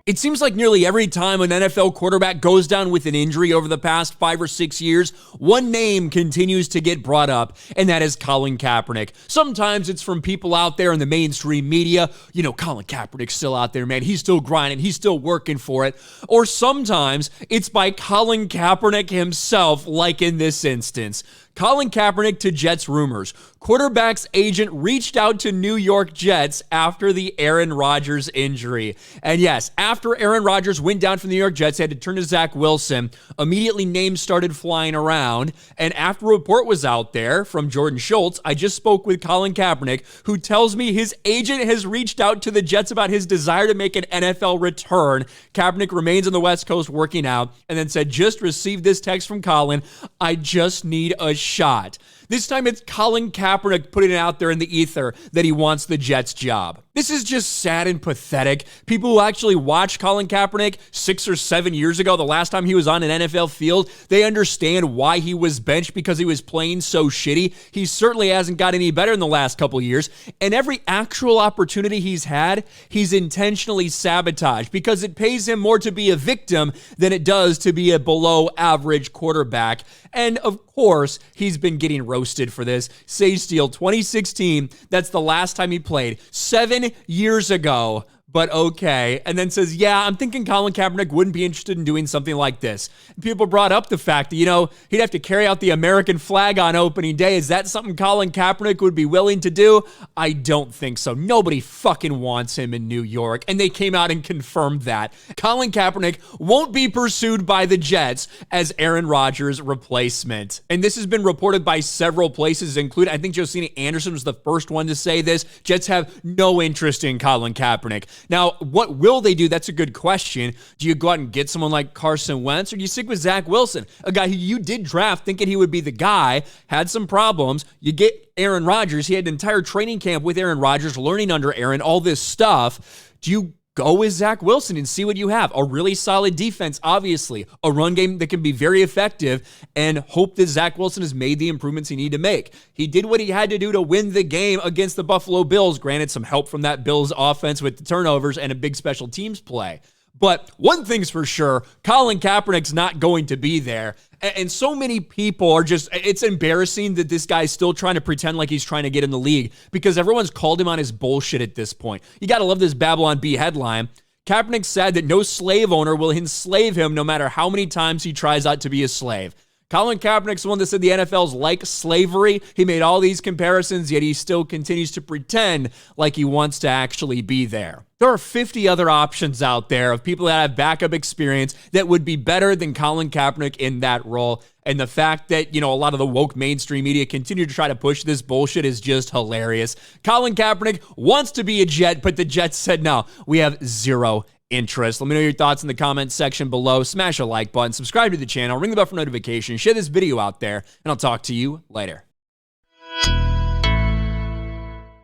It seems like nearly every time an NFL quarterback goes down with an injury over the past 5 or 6 years, one name continues to get brought up, and that is Colin Kaepernick. Sometimes it's from people out there in the mainstream media. You know, Colin Kaepernick's still out there, man. He's still grinding. He's still working for it. Or sometimes it's by Colin Kaepernick himself, like in this instance. Colin Kaepernick to Jets rumors. Quarterback's agent reached out to New York Jets after the Aaron Rodgers injury. And yes, after Aaron Rodgers went down from the New York Jets, he had to turn to Zach Wilson. Immediately names started flying around. And after a report was out there from Jordan Schultz, I just spoke with Colin Kaepernick, who tells me his agent has reached out to the Jets about his desire to make an NFL return. Kaepernick remains on the West Coast working out, and then said, just received this text from Colin. I just need a shot. This time it's Colin Kaepernick putting it out there in the ether that he wants the Jets job. This is just sad and pathetic. People who actually watched Colin Kaepernick 6 or 7 years ago, the last time he was on an NFL field, they understand why he was benched, because he was playing so shitty. He certainly hasn't got any better in the last couple years. And every actual opportunity he's had, he's intentionally sabotaged, because it pays him more to be a victim than it does to be a below average quarterback. And of course, he's been getting roasted for this. Sage Steele, 2016, that's the last time he played. 7 years ago. But okay. And then says, yeah, I'm thinking Colin Kaepernick wouldn't be interested in doing something like this. People brought up the fact that, he'd have to carry out the American flag on opening day. Is that something Colin Kaepernick would be willing to do? I don't think so. Nobody fucking wants him in New York. And they came out and confirmed that. Colin Kaepernick won't be pursued by the Jets as Aaron Rodgers' replacement. And this has been reported by several places, including, I think Josina Anderson was the first one to say this. Jets have no interest in Colin Kaepernick. Now, what will they do? That's a good question. Do you go out and get someone like Carson Wentz, or do you stick with Zach Wilson, a guy who you did draft thinking he would be the guy, had some problems? You get Aaron Rodgers. He had an entire training camp with Aaron Rodgers, learning under Aaron, all this stuff. Do you go with Zach Wilson and see what you have? A really solid defense, obviously. A run game that can be very effective, and hope that Zach Wilson has made the improvements he needed to make. He did what he had to do to win the game against the Buffalo Bills. Granted, some help from that Bills offense with the turnovers and a big special teams play. But one thing's for sure, Colin Kaepernick's not going to be there. And so many people are just, it's embarrassing that this guy's still trying to pretend like he's trying to get in the league, because everyone's called him on his bullshit at this point. You got to love this Babylon Bee headline. Kaepernick said that no slave owner will enslave him no matter how many times he tries out to be a slave. Colin Kaepernick's the one that said the NFL's like slavery. He made all these comparisons, yet he still continues to pretend like he wants to actually be there. There are 50 other options out there of people that have backup experience that would be better than Colin Kaepernick in that role. And the fact that, a lot of the woke mainstream media continue to try to push this bullshit is just hilarious. Colin Kaepernick wants to be a Jet, but the Jets said, no, we have zero interest. Let me know your thoughts in the comments section below. Smash a like button, subscribe to the channel, ring the bell for notifications, share this video out there, and I'll talk to you later.